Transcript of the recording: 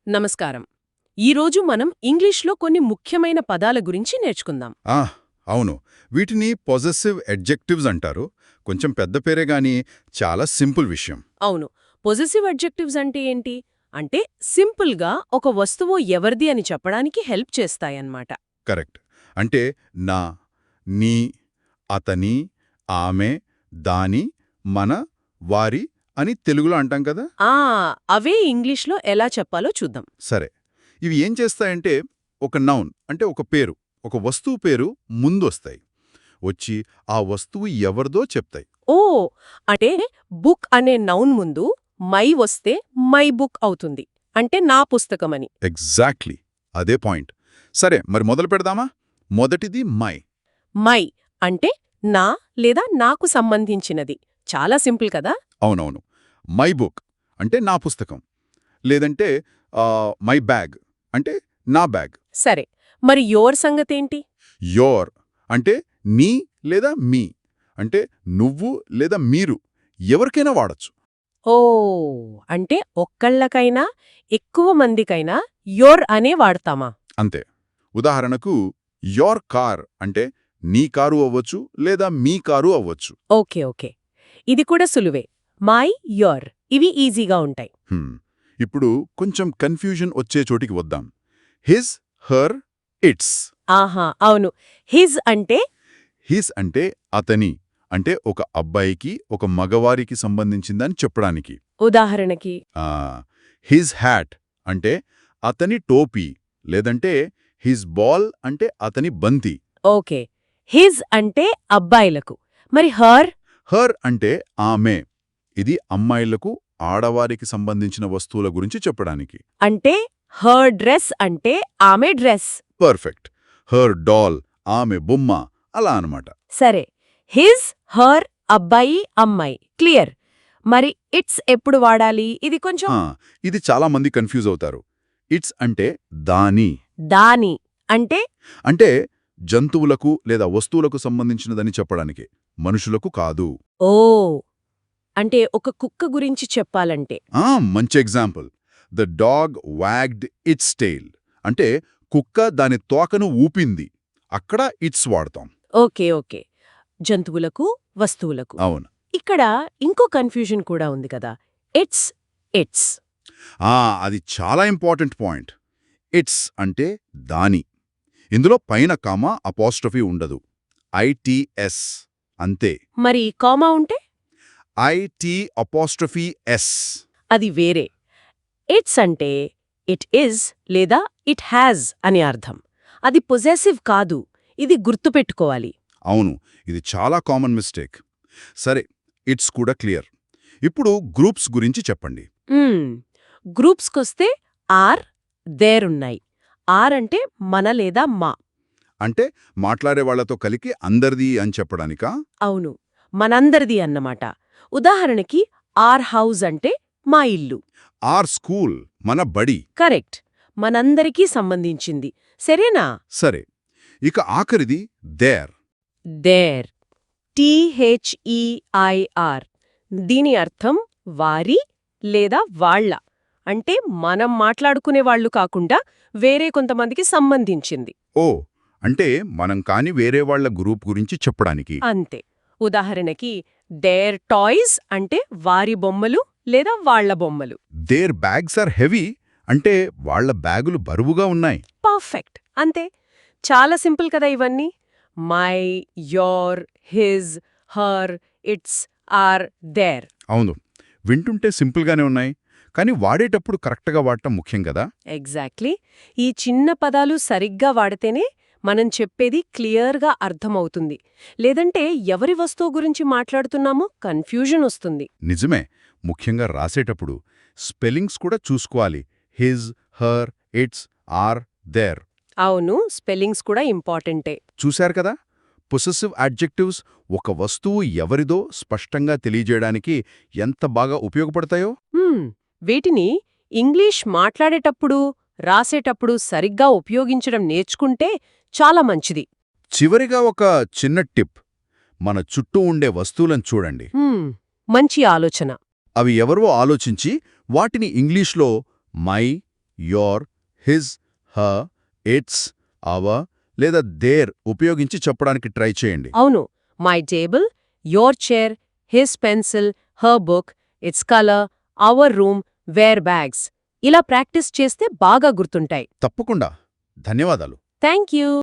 నమస్కారం. ఈరోజు మనం ఇంగ్లీష్లో కొన్ని ముఖ్యమైన పదాల గురించి నేర్చుకుందాం. ఆ, అవును. వీటిని పొజెసివ్ అడ్జెక్టివ్స్ అంటారు. కొంచెం పెద్ద పేరే గాని చాలా సింపుల్ విషయం. అవును, పొజెసివ్ అడ్జెక్టివ్స్ అంటే ఏంటి? అంటే సింపుల్గా ఒక వస్తువు ఎవరిది అని చెప్పడానికి హెల్ప్ చేస్తాయన్నమాట. కరెక్ట్. అంటే నా, నీ, అతని, ఆమె, దాని, మన, వారి అని తెలుగులో అంటాం కదా. ఆ అవే ఇంగ్లీష్లో ఎలా చెప్పాలో చూద్దాం. సరే, ఇవి ఏం చేస్తాయంటే ఒక నౌన్ అంటే ఒక పేరు, ఒక వస్తువు పేరు ముందొస్తాయి. వచ్చి ఆ వస్తువు ఎవరిదో చెప్తాయి. ఓ, అంటే బుక్ అనే నౌన్ ముందు మై వస్తే మై బుక్ అవుతుంది, అంటే నా పుస్తకమని. ఎగ్జాక్ట్లీ, అదే పాయింట్. సరే, మరి మొదలు పెడదామా? మొదటిది మై. మై అంటే నా లేదా నాకు సంబంధించినది. చాలా సింపుల్ కదా. అవునవును. మై బుక్ అంటే నా పుస్తకం. లేదంటే మై బ్యాగ్ అంటే నా బ్యాగ్. సరే, మరి యోర్ సంగతేంటి? యోర్ అంటే నీ లేదా మీ, అంటే నువ్వు లేదా మీరు, ఎవరికైనా వాడచ్చు. ఓ, అంటే ఒక్కళ్ళకైనా ఎక్కువ మందికైనా యోర్ అనే వాడతామా? అంతే. ఉదాహరణకు యోర్ కార్ అంటే నీ కారు అవ్వచ్చు లేదా మీ కారు అవ్వచ్చు. ఓకే ఓకే, ఇది కూడా సులువే. మై, యోర్ ఇవి ఈజీగా ఉంటాయి. ఇప్పుడు కొంచెం కన్ఫ్యూజన్ వచ్చే చోటికి వద్దాం. His, her, it's. ఆహా, అవును. హిజ్ అంటే హిజ్ అంటే అతని, అంటే ఒక అబ్బాయికి ఒక మగవారికి సంబంధించిందని చెప్పడానికి. ఉదాహరణకి హిజ్ హ్యాట్ అంటే అతని టోపీ, లేదంటే హిజ్ బాల్ అంటే అతని బంతి. ఓకే, హిజ్ అంటే అబ్బాయిలకు. మరి హర్? హర్ అంటే ఆమె, ఇది అమ్మాయిలకు ఆడవారికి సంబంధించిన వస్తువుల గురించి చెప్పడానికి. అంటే హర్ డ్రెస్ అంటే ఆమె డ్రెస్. పర్ఫెక్ట్. హర్ డాల్ ఆమె బొమ్మ, అలా అనమాట. సరే, హిజ్, హర్ అబ్బాయి అమ్మాయి క్లియర్. మరి ఇట్స్ ఎప్పుడు వాడాలి? ఇది కొంచెం ఇది చాలా మంది కన్ఫ్యూజ్ అవుతారు. ఇట్స్ అంటే దాని. దాని అంటే అంటే జంతువులకు లేదా వస్తువులకు సంబంధించినదని చెప్పడానికి, మనుషులకు కాదు. ఓ, అంటే ఒక కుక్క గురించి చెప్పాలంటే మంచి example. The dog wagged its tail అంటే కుక్క దాని తోకను ఊపింది. అక్కడ ఇట్స్ వాడతాం. ఓకే ఓకే, జంతువులకు వస్తువులకు. అవును. ఇక్కడ ఇంకో కన్ఫ్యూజన్ కూడా ఉంది కదా. ఇట్స్ ఇట్స్ అది చాలా ఇంపార్టెంట్ పాయింట్. ఇట్స్ అంటే దాని. ఇందులో పైన కామా అపాస్ట్రఫీ ఉండదు. ఐటిఎస్ అంతే. మరి కామా ఉంటే ఐటి_ఎస్. అది వేరే. ఇట్స్ అంటే ఇట్ ఈజ్ లేదా ఇట్ హ్యాజ్ అని అర్థం. అది పొజెసివ్ కాదు. ఇది గుర్తుపెట్టుకోవాలి. అవును, ఇది చాలా కామన్ మిస్టేక్. సరే, ఇట్స్ కూడా క్లియర్. ఇప్పుడు గ్రూప్స్ గురించి చెప్పండి. గ్రూప్స్కొస్తే ఆర్, దేర్ ఉన్నాయి. ఆర్ అంటే మన లేదా మా. అంటే మాట్లాడే వాళ్లతో కలిగి అందరిది అని చెప్పడానికా? అవును, మనందరిది అన్నమాట. ఉదాహరణకి ఆర్ హౌస్ అంటే మా ఇల్లు. ఆర్ స్కూల్ మన బడి. కరెక్ట్, మనందరికీ సంబంధించింది. సరేనా? సరే, ఇక ఆఖరిది దేర్. There, THEIR. దీని అర్థం వారి లేదా వాళ్ళ, అంటే మనం మాట్లాడుకునే వాళ్ళు కాకుండా వేరే కొంతమందికి సంబంధించింది. ఓ, అంటే మనం కాని వేరే వాళ్ల గ్రూప్ గురించి చెప్పడానికి. అంతే. ఉదాహరణకి దేర్ టాయ్స్ అంటే వారి బొమ్మలు లేదా వాళ్ల బొమ్మలు. దేర్ బ్యాగ్స్ ఆర్ హెవీ అంటే వాళ్ల బ్యాగులు బరువుగా ఉన్నాయి. పర్ఫెక్ట్, అంతే. చాలా సింపుల్ కదా ఇవన్నీ. My, your, his, her, its, our, their. అవును, వింటుంటే సింపుల్గానే ఉన్నాయి, కానీ వాడేటప్పుడు కరెక్ట్గా వాడటం ముఖ్యం కదా. ఎగ్జాక్ట్లీ. ఈ చిన్న పదాలు సరిగ్గా వాడితేనే మనం చెప్పేది క్లియర్గా అర్థమవుతుంది. లేదంటే ఎవరి వస్తువు గురించి మాట్లాడుతున్నామో కన్ఫ్యూజన్ వస్తుంది. నిజమే. ముఖ్యంగా రాసేటప్పుడు స్పెల్లింగ్స్ కూడా చూసుకోవాలి. His, her, its, our, their. అవును, స్పెల్లింగ్స్ కూడా ఇంపార్టెంటే. చూశారు కదా, పొసెసివ్ అడ్జెక్టివ్స్ ఒక వస్తువు ఎవరిదో స్పష్టంగా తెలియజేయడానికి ఎంత బాగా ఉపయోగపడతాయో. వీటిని ఇంగ్లీష్ మాట్లాడేటప్పుడు, రాసేటప్పుడు సరిగ్గా ఉపయోగించడం నేర్చుకుంటే చాలా మంచిది. చివరిగా ఒక చిన్న టిప్. మన చుట్టూ ఉండే వస్తువులను చూడండి. మంచి ఆలోచన. అవి ఎవరో ఆలోచించి వాటిని ఇంగ్లీష్లో my, your, his, her, its, our లేదా దేర్ ఉపయోగించి చెప్పడానికి ట్రై చేయండి. అవును, my table, your chair, his pencil, her book, its colour, our room, their bags ఇలా ప్రాక్టీస్ చేస్తే బాగా గుర్తుంటాయి. తప్పకుండా. ధన్యవాదాలు. Thank you.